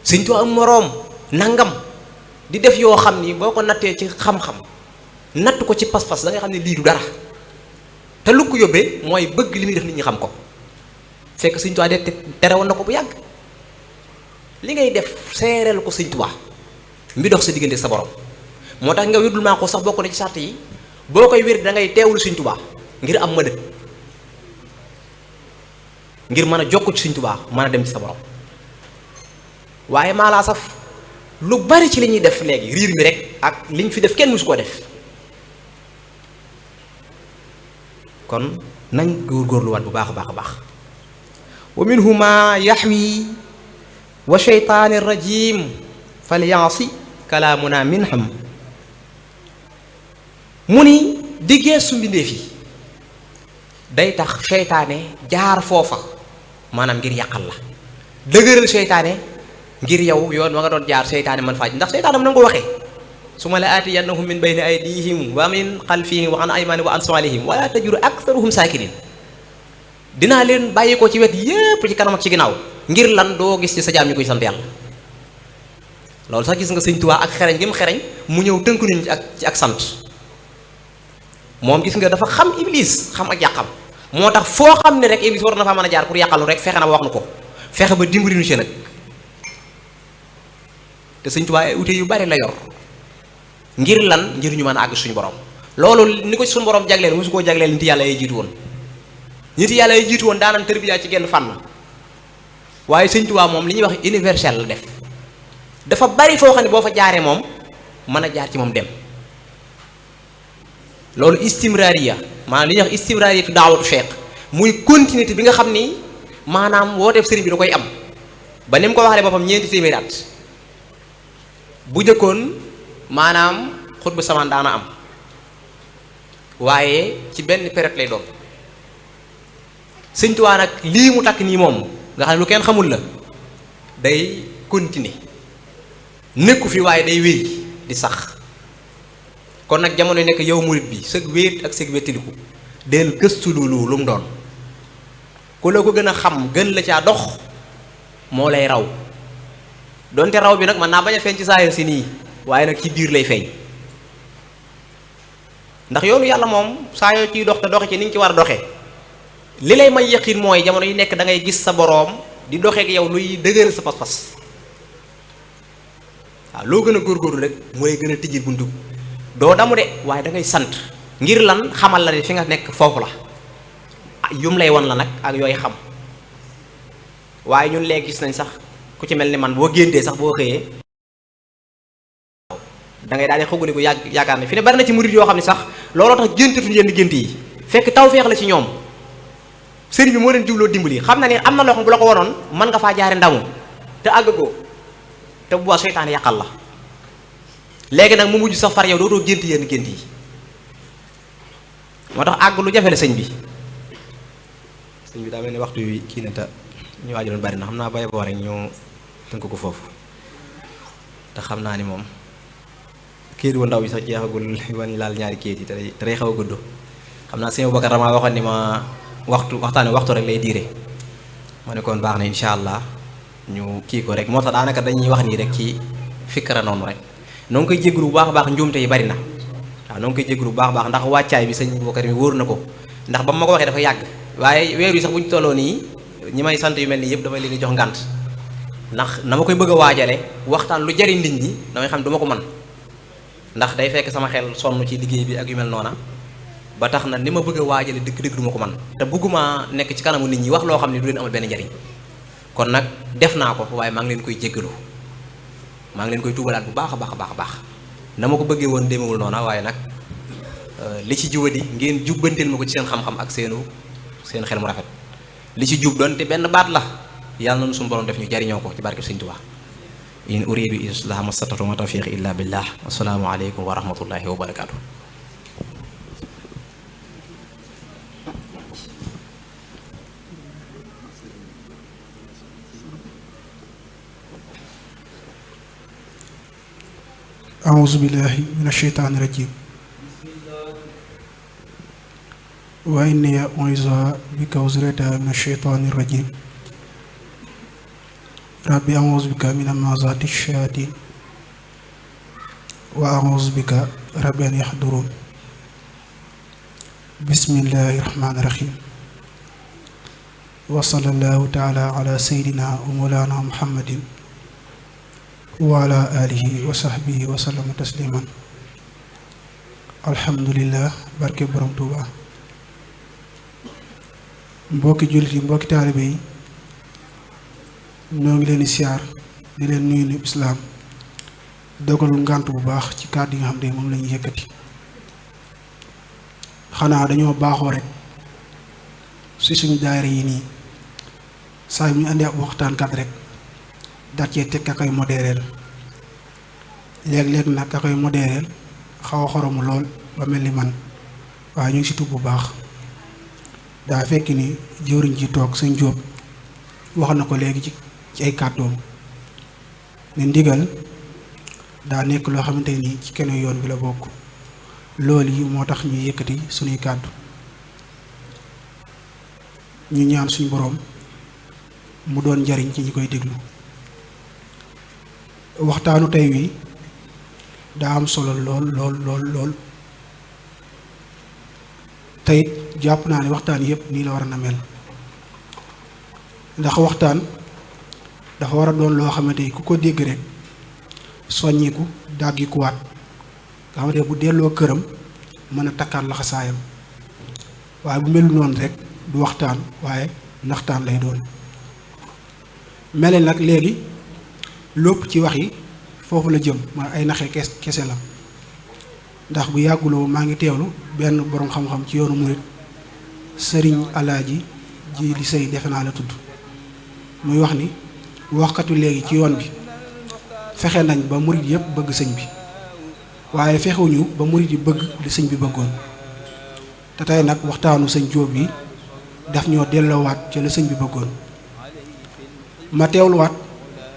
Sëñ Tuubaa am moroom nangam di def yoo xam ni boo ko nattee ci xam-xam natt ko ci pas-pas da ngay xam ne lii du dara te lu ko yóbbee mooy bëgg li muy def nit ñi xam ko. fekk Sëñ Tuubaa de tere woon na ko bu yàgg li ngay def seereel ko Sëñ Tuubaa mbi dox sa diggante sa borom moo tax nga wirdul maa ko sax bokk na ci sart yi boo koy wér da ngay teewul Sëñ Tuubaa ngir am mëdët ngir mën a jokk ci Sëñ Tuubaa mën a dem ci sa borom waaye maa laa saf lu bari ci li ñuy def léegi riir mi rek ak liñ fi def kenn musu koo def kon nañ góorgóorluwaat bu baax a baax a baax. wa minhu ma yaxwi wa sheytaani rajim falyaasi kalaamuna minhum mu ni diggee su mbindéef yi day tax seytaane jaar foofa maanaam ngir yàqal la dëgëral seytaane ngir yow yoon wa nga doon jaar seytaane man faaj ndax seytaane na nga ko waxee su ma la aatiyannahum min bayni aydihim wa min xalfihim wa an aymanihim wa an saalihim wala tajidu aktaruhum saakinin dinaa leen bàyyi ko ci wet yépp ci kanam ak ci ginnaaw ngir lan doo gis ci sa jaam ñu koy sant yàlla loolu sax gis nga Sëñ Tuubaa ak xereñ gi mu xereñ mu ñëw tënku nañu ci ak sant moom gis nga dafa xam Iblis xam ak yàqam moo tax foo xam ne rek Iblis war na faa mën a jaar pour yàqalu rek fexe na ba wax nu ko fexe ba dimbali nu ci nag te Sëñ Tuubaa ay ute yu bari la yor ngir lan ngir ñu mën a àgg suñu borom loolu ni ko suñu borom jagleel mosu koo jagleel nit yàlla yay jiitu woon nit yàlla yi jiitu woon daanam tërbiyaa ci genn fànn waaye Sëñ Tuubaa moom li ñuy wax universel la def dafa bari foo xam ne boo fa jaaree moom mën a jaar ci moom dem loolu istimraariya maanaam li ñuy wax istimraariyatu daawatu cheikh muy continuité bi nga xam ni maanaam wooteef sëriñ bi da koy am ba ni mu ko waxee boppam ñeenti téeméeri at bu njëkkoon maanaam xutbu samaan daana am waaye ci benn période lay doon Sëñ Tuubaa nag lii mu takk nii moom nga xam ne lu kenn xamul la day continuer nekku fi waaye day wéy di sax kon nag jamono nekk yow murit bi sëg wéet ak sëg wéttiliku del gëstu loolu lu mu doon ku la ko gën a xam gën la caa dox moo lay raw donte raw bi nag mën naa bañ a feeñ ci saayir si nii waaye nag ci biir lay feeñ ndax yoonu yàlla moom saa yoo ciy dox te doxe ci ni nga ci war a doxee li lay may yaqin mooy jamono yi nekk da ngay gis sa boroom di doxeek yow luy dëgëral sa pas-pas waaw loo gën a góorgóorlu rek mu lay gën a tijjil buntu doo damu de waaye da ngay sant ngir lan xamal la ne fi nga nekk foofu la yum lay wan la nag ak yooyu xam waaye ñun léegi gis nañ sax ku ci mel ni man boo géntee sax boo xëyee da ngay daal di xogaliku yaakaar ne fi ne bari na ci murid yoo xam ne sax looloo tax géntatuñu yenn gént yi fekk tawfeex la ci ñoom sëriñ bi moo leen jubloo dimbali xam na ne am na loo xam bu la ko wonoon mën nga faa jaare ndamu te àggagoo te bu boobaa seytaane yàqal la léegi nag mu mujj sax far yow dootoo gént yenn gént yi moo tax àgg lu jafe la sëñ bi daa mel ni waxtu wi kii na te ñu waajaloon bari na xam naa bay boo rek ñu tënk ko foofu te xam naa ni moom kayit wu ndaw yi sax jeexagul wan laal ñaari kayit yi te day xaw a gudd xam naa sëñ Bakar damaa waxoon ni ma waxtaane waxtu rek lay diire ma ne kon baax na incha allah ñu kii ko rek moo tax daanaka dañuy wax nii rek ci fikkara noonu rek noo ngi koy jégalu bu baax a baax njuumte yi bari na waaw noo ngi koy jégalu bu baax a baax ndax wàccaay bi sëñ Bakar mi wóor na ko ndax ba ma ko waxee dafa yàgg waaye weer yi sax bu ñu tolloo nii ñi may sant yu mel nii yëpp damay leen di jox ngànt ndax na ma koy bëgg a waajale waxtaan lu jariñ nit ñi damay xam du ma ko man ndax day fekk sama xel sonn ci liggéey bi ak yu mel noona ba tax na ni ma bëgg a waajale dëgg-dëgg du ma ko man te bëgguma nekk ci kanamu nit ñi wax loo xam ne du leen amal benn njariñ kon nag def naa ko waaye maa ngi leen koy jéggalu maa ngi leen koy tuubalaat bu baax a baax a baax a baax na ma ko bëggee woon démewul noona waaye nag li ci jubadi ngeen jubbanteel ma ko ci seen xam-xam ak seen xel mu rafet li ci jub doon te benn baat la yàlla na suñu borom def ñu jariñoo ko ci barke Sëñ Tuubaa in uridu islaha mastata'tu ma tawfiqi illa billah assalaamu aleykum wa rahmatullahi wa barakaatu. أعوذ بالله من الشيطان الرجيم وإني أعوذ بك وذريتها من الشيطان الرجيم ربي أعوذ بك من همزات الشياطين وأعوذ بك ربي أن يحضرون بسم الله الرحمن الرحيم وصلى الله تعالى على سيدنا ومولانا محمد وعلى آله وصحبه وسلم تسليما الحمد لله barke borom Tuuba mbokki jullit yi mbokki taalibe yi ñoo ngi leen di siyaar di leen nuyu ni islaam dogalul ngànt bu baax ci kàddu yi nga xam ne moom la ñuy yëkkati xanaa dañoo baaxoo rek si suñu daayira yi nii saa yu ñu andi ab waxtaankat rek daat cee teg ka koy modéreel léeg-léeg nag ka koy modéreel xaw a xoromu lool ba mel ni man waaye ñu ngi si tub bu baax daa fekk ni jëwriñ ji toog sëñ Jóob wax na ko léegi ci ay kàddoom ne ndigal daa nekk loo xamante ni ci kenn yoon bi la bokk loolu yi moo tax ñuy yëkkati suñuy kàddu ñu ñaan suñu boroom mu doon njariñ ci ñi koy déglu waxtaanu tey wi daa am solo lool lool lool lool tey jàpp naa ne waxtaan yépp nii la war a na mel ndax waxtaan dafa war a doon loo xamante ni ku ko dégg rek soññiku dàggikuwaat nga xamante bu delloo këram mën a takkaat laxasaayam waaye bu melu noonu rek du waxtaan waaye naxtaan lay doon mele nag léegi lépp ci wax yi foofu la jëm ma ay naxe kese la ndax bu yàgguloo maa ngi teewlu benn boroom xam-xam ci yoonu murit sëriñ alaaji ji li sëy defe naa la tudd muy wax ni waxkatu léegi ci yoon bi fexe nañ ba murit yëpp bëgg sëñ bi waaye fexewuñu ba murit yi bëgg li sëñ bi bëggoon te tey nag waxtaanu sëñ Jóob yi daf ñoo delloowaat ci la sëñ bi bëggoon ma teewluwaat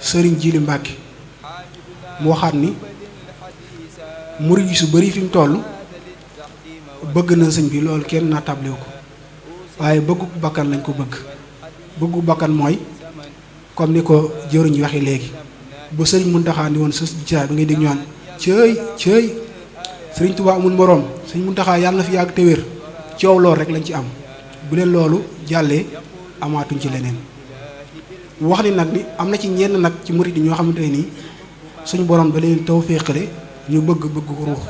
sëriñ Jili Mbàkke mu waxaat ni murit yi su bari fi mu toll bëgg na sëñ bi loolu kenn naa tablewu ko waaye bëggu bakkan lañ ko bëggu bakkan mooy comme ni ko jëruñ yi waxee léegi bu sëriñ Muntaxa ni woon sa jisaay bi ngay dégg ñaan cëy sëriñ Tuubaa amul moroom sëriñ Muntaxa yàlla na fi yàgg te wér coow loolu rek lañ ci am bu leen loolu jàllee amaatuñ ci leneen wax ni nag ni am na ci ñenn nag ci murit yi ñoo xamante ne nii suñu borom da leen taw féexale ñu bëgg ruux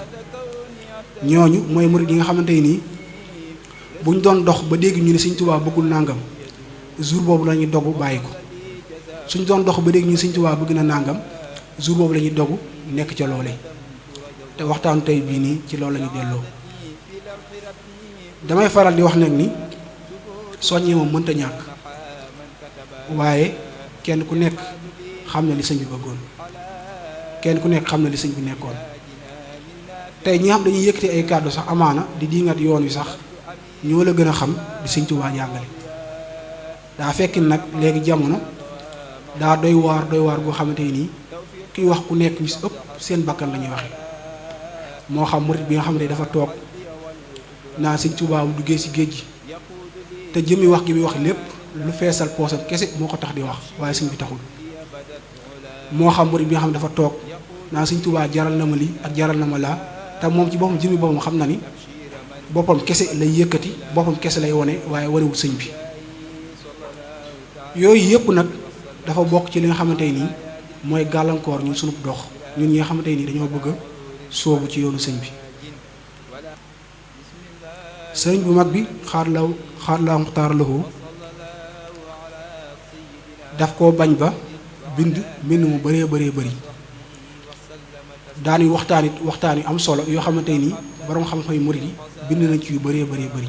ñooñu mooy murit yi nga xamante nii buñ doon dox ba dégg ñu ne Sëñ Tuubaa bëggul nàngam jour boobu la ñuy dogu bàyyi ko suñ doon dox ba dégg ñu ne Sëñ Tuubaa bëgg na nàngam jour boobu la ñuy dogu nekk ca loole te waxtaanu tey bii nii ci loolu la ñu delloo. damay faral di wax nag ni soññee moom mënta ñàkk waaye kenn ku nekk xam na li sëñ bi bëggoon, kenn ku nekk xam na li sëñ bi nekkoon. tey ñi xam dañuy yëkkati ay kàddu sax amaana di diingat yoon wi sax ñoo la gën a xam di sëñ Tuubaa jàngale. daa fekk nag léegi jamono daa doy waar goo xamante nii kiy wax ku nekk ñu si ëpp seen bakkan la ñuy waxe moo xam murit bi nga xam ne dafa toog naa sëñ Tuubaa mu duggee si géej gi te jëmmi wax gi muy wax lépp lu feesal poosam kese moo ko tax di wax waaye sëñ bi taxul. moo xam murit bi nga xam ne dafa toog naa sëñ Tuubaa jaral na ma lii ak jaral na ma laa te moom ci boppam jëmmi boppam xam na ni boppam kese lay yëkkati boppam kese lay wone waaye wanewul sëñ bi. yooyu yëpp nag dafa bokk ci li nga xamante nii mooy gàllankoor ñun sunu dox ñun ñi nga xamante nii dañoo bëgg a sóobu ci yoonu sëñ bi. sëriñ bu mag bi xaar la muxtaar lahu daf koo bañ ba mbind mu bëree bëri daani waxtaan yu am solo yoo xamante nii borom xam-xam yu murid yi bind nañ ci yu bëree bëri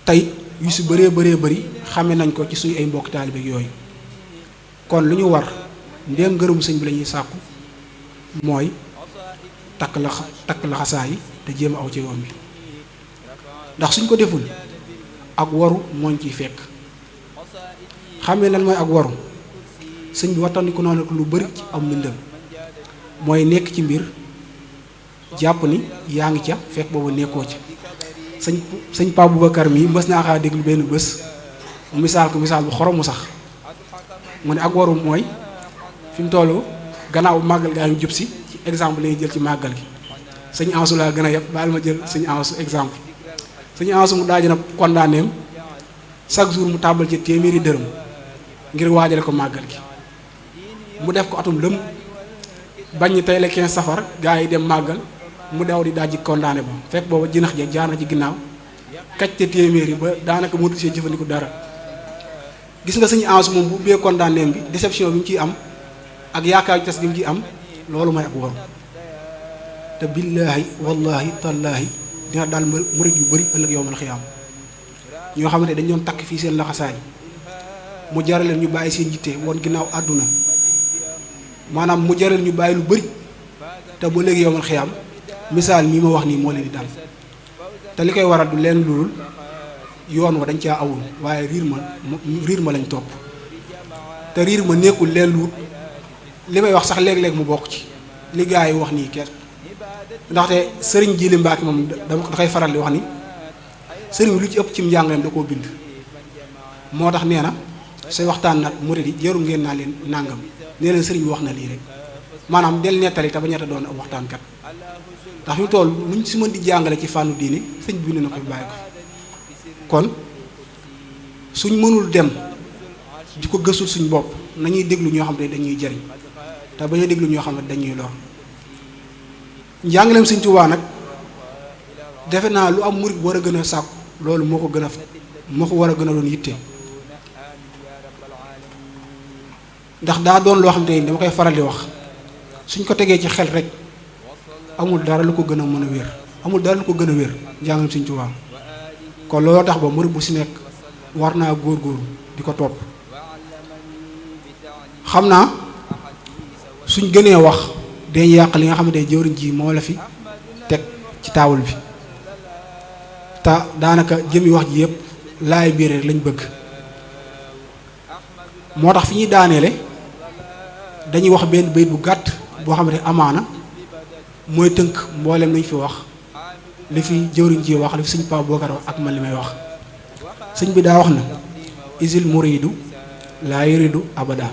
tey yu si bëree bëri xame nañ ko ci suñu ay mbokk taalibe yooyu. kon lu ñu war ndéem ngërëmu sëñ bi la ñuy sàkku mooy takk la xasaa yi te jéem a aw ci yoon bi ndax suñ ko deful ak waru mooñ ciy fekk. xamee lan mooy ak waru sëñ bi wattandiku noonu lu bari ci am mbindam mooy nekk ci mbir jàpp ni yaa ngi ca fekk boobu nekkoo ca. sëñ Pape Boubacar mii mës naa xaa déglu benn bés mu misaal ko misaal bu xoromu sax mu ne ak waru mooy fi mu toll gannaaw màggal gaa ngi jub si ci exemple lañuy jël ci màggal gi sëñ Ansu laa gën a yëpp baal ma jël sëñ Ansu exemple. sëñ Ansu mu daaji na condamnéem chaque jour mu tàbbal ci téeméeri dërëm ngir waajale ko màggal gi mu def ko atum lëm bañ tey la 15 safar gaa yi dem màggal mu daw di dajji condamné ba fekk booba jinax ja jaar na ci ginnaaw kacc te téeméeri ba daanaka mënut see jëfandiku dara. gis nga sëñ Ansu moom bu ubbee condamné bi déception bi mu ciy am ak yaakaar yu tas gi mu ciy am loolu mooy ak waru te billaahi wallaahi tallaahi dina daal murit yu bëri ëllëg yowmal xiyaam ñoo xamante dañ doon takk fii seen laxasaay mu jaraleen ñu bàyyi seen yitte woon ginnaaw àdduna maanaam mu jaraleen ñu bàyyi lu bëri te ba léegi yowmal xiyaam misaal mii ma wax nii moo leen di dal te li koy waral du leen lulul yoon wa dañ caa awul waaye riir ma lañ topp te riir ma nekkul leen luut li may wax sax léeg-léeg mu bokk ci li gaa yi wax nii kees ndaxte sëriñ Jili Mbàkke moom dafay faral di wax ni sëriñ bi lu ci ëpp ci njàngaleem da koo bind moo tax nee na say waxtaan nag murid yi jarul ngeen naa leen nàngam nee leen sëriñ bi wax na lii rek maanaam del nettali te ba ñetta doon ab waxtaankat ndax ñu toll luñ si mën di jàngale ci fànnu diine sëñ bi bind na ko bàyyi ko kon suñ mënul dem di ko gëstul suñ bopp nañuy déglu ñoo xam ne dañuy jariñ te bañ a déglu ñoo xam ne dañuy lor njàngaleem sëñ Tuubaa nag defe naa lu am murid war a gën a sàkku loolu moo ko war a gën a doon yitte ndax daa doon loo xam te ni dama koy faral di wax suñ ko tegee ci xel rek amul dara lu ko gën a mën a wér amul dara lu ko gën a wér njàngaleem sëñ Tuubaa kon looloo tax ba murid bu si nekk war naa góor di ko topp xam naa suñ gënee wax dañ yàq li nga xam ne jëwriñ ji moo la fi teg ci taawul bi te daanaka jëmi wax ji yëpp laay biir rek lañ bëgg moo tax fi ñuy daaneele dañuy wax benn bayit bu gàtt boo xam ne amaana mooy tënk mboolem lañ fi wax li fi jëwriñ ji wax li fi sëñ Pape Boubacar wax ak man li may wax sëñ bi daa wax na isil muridu laa yuridu abada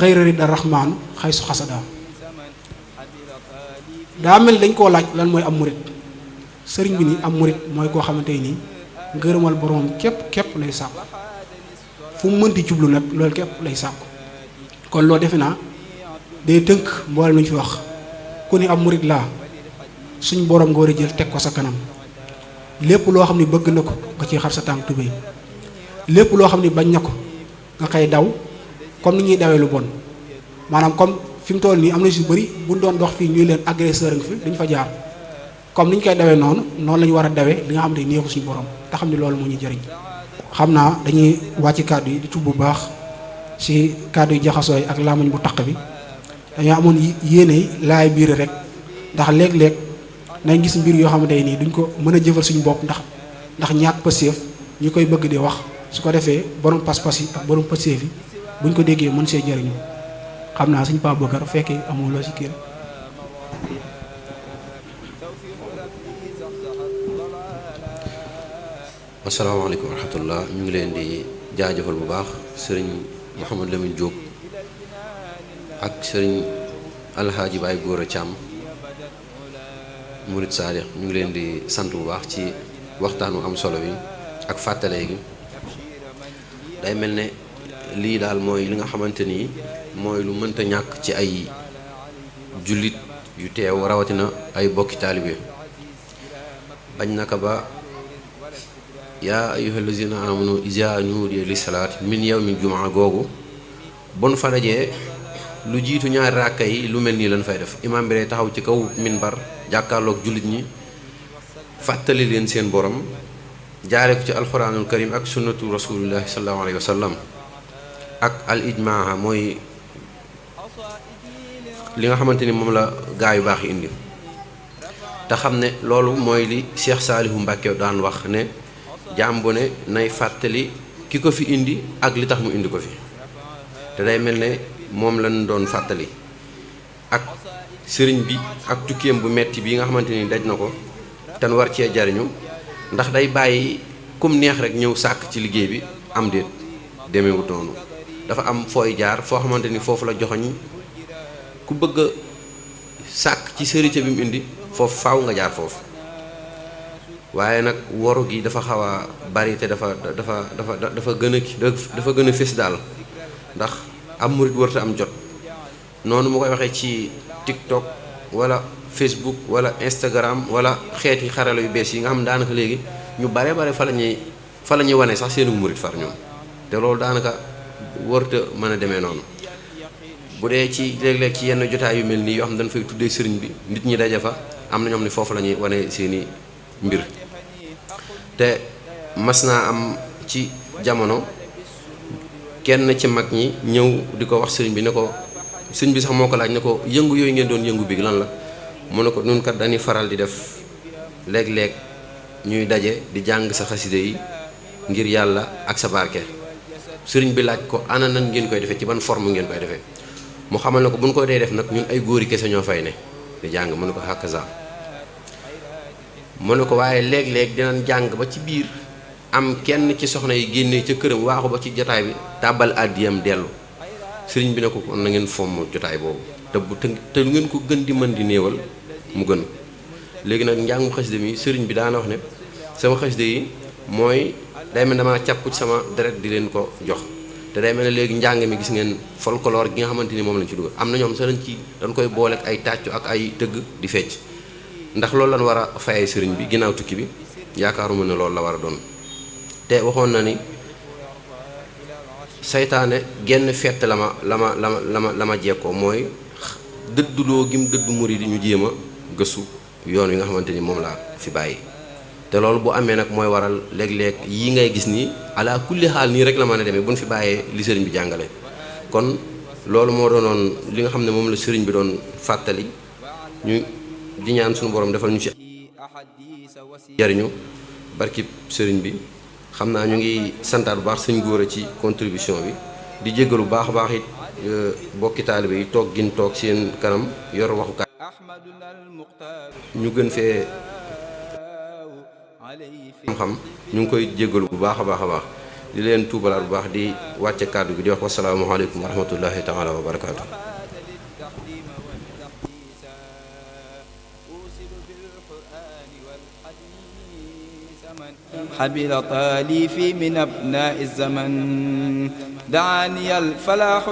xayra rida rahmaanu xay su xasada daa mel dañ koo laaj lan mooy am murit sëriñ bi nii am murit mooy koo xamante nii ngërëmal boroom képp lay sàkku fu mu mënti jublu nag loolu képp lay sàkku kon loo defe naa day tënk mboolem nañu fi wax ku ni am murit laa suñ boroom nga war a jël teg ko sa kanam lépp loo xam ne bëgg na ko nga ciy xar sa tànk tubéy lépp loo xam ne bañ na ko nga koy daw comme ni ñuy dawee lu bon maanaam comme fi fi mu toll nii am na si bëri buñ doon dox fii ñuy leen agresseur nga fi duñ fa jaar comme ni ñu koy dawee noonu la ñu war a dawee li nga xam ne neexu suñu borom te xam ne loolu moo ñu jëriñ. xam naa dañuy wàcc kàddu yi di tub bu baax si kàddu yi jaxasooy ak làmmiñ bu taq bi dañoo amoon yéene laay biir rek ndax léeg-léeg nañ gis mbir yoo xamante nii duñ ko mën a jëfal suñu bopp ndax ñàkk pëseef ñu koy bëgg di wax su ko defee borom pas-pas yi ak borom pëseef yi buñ ko déggee mën see jëriñu xam naa suñ Pape Bokar fekkee amoo loo si kii. asalaamaaleykum wa rahmatullah ñu ngi leen di jaajëfal bu baax sëriñ Mouhamadou Lamine Diop ak sëriñ Alhaaji Baye Góora Thiam Murid Saadix ñu ngi leen di sant bu baax ci waxtaan wu am solo wi ak fàttalee gi day mel ne lii daal mooy li nga xamante ni mooy lu mënta ñàkk ci ay jullit yu teew rawatina ay bokki taalibe bañ naka ba yaa ayyuhal lazina amanu izaa nuudiya li salaat min yawmil jumaa googu bon fa dajee lu jiitu ñaari ràkka yi lu mel nii lañ fay def imaam bi day taxaw ci kaw minbar jàkkaarloog jullit ñi fàttali leen seen borom jaare ko ci alxuraanul karim ak sunnatu rasulillahi sallallahu alayhi wa sallam ak al ijmaa mooy li nga xamante ni moom la gaa yu baax yi indi te xam ne loolu mooy li Cheikh Saalihu Mbàkke daan wax ne jaam bu ne nay fàttali ki ko fi indi ak li tax mu indi ko fi te day mel ne moom lañ doon fàttali ak sëriñ bi ak tukkeem bu metti bi nga xamante ni daj na ko te war cee jariñu ndax day bàyyi kum neex rek ñëw sàkk ci liggéey bi am déet demeewut noonu dafa am fooy jaar foo xamante ni foofu la joxoñ ku bëgg a sàkk ci sërite bi mu indi foofu faaw nga jaar foofu waaye nag woru gi dafa xaw a bari te dafa gën a fés daal ndax am murit warta am jot noonu mu koy waxee ci TikTok wala Facebook wala Instagram wala xeeti xarala yu bees yi nga xam daanaka léegi ñu bare fa la ñuy wane sax seenu murit far ñoom te loolu daanaka warta mën a demee noonu bu dee ci léeg-léeg ci yenn jotaay yu mel nii yoo xam dañ fay tuddee sëriñ bi nit ñi daje fa am na ñoom ne foofu la ñuy wane seeni mbir te mas naa am ci jamono kenn ci mag ñi ñëw di ko wax sëriñ bi ne ko sëriñ bi sax moo ko laaj ne ko yëngu yooyu ngeen doon yëngu bi lan la mu ne ko nun kat dañuy faral di def léeg-léeg ñuy daje di jàng sa xaside yi ngir yàlla ak sa barke sëriñ bi laaj ko ana nan ngeen koy defee ci ban forme ngeen koy defee mu xamal ne ko bu ñu ko dee def nag ñun ay góori kese ñoo fay ne di jàng mu ne ko hakaza mu ne ko waaye léeg-léeg dinañ jàng ba ci biir am kenn ci soxna yi génnee ca këram waaxu ba ci jotaay bi tàbbal àddiyam dellu sëriñ bi ne ko kon na ngeen fomm jotaay boobu te lu ngeen ko gën di mën di néewal mu gën léegi nag njàngum xasida mi sëriñ bi daana wax ne sama xasida yi mooy day mel dama càpp ci sama deret di leen ko jox te day mel ne léegi njàng mi gis ngeen folklore gi nga xamante ni moom lañ ci dugal am na ñoom sax dañ koy boole ak ay tàccu ak ay tëgg di fecc ndax loolu lañ war a fayee sëriñ bi ginnaaw tukki bi yaakaaruma ne loolu la war a doon te waxoon na ni saytaane genn fett la ma jekkoo mooy dëdduloo gim dëddu murid yi ñu jéem a gëstu yoon wi nga xamante ni moom laa fi bàyyi te loolu bu amee nag mooy waral léeg-léeg yi ngay gis nii ala kulli xaal nii rek la mën a demee bu ñu fi bàyyee li sëriñ bi jàngale kon loolu moo doonoon li nga xam ne moom la sëriñ bi doon fàttali ñu di ñaan suñu borom defal ñu ci jariñu barkib sëriñ bi xam naa ñu ngi santaat bu baax sëñ góor ci contribution bi di jéggalu bu baax a baax it bokki taalibe yi toog gin toog seen kanam yor waxukaay ñu gën fee xam-xam ñu ngi koy jéggalu bu baax a baax di leen tuubalaat bu baax di wàcce kàddu gi di wax wasalaamualeykum wa rahmatullahi taala wa barakaatu. حبل طالي في من أبناء الزمن دعاني الفلاح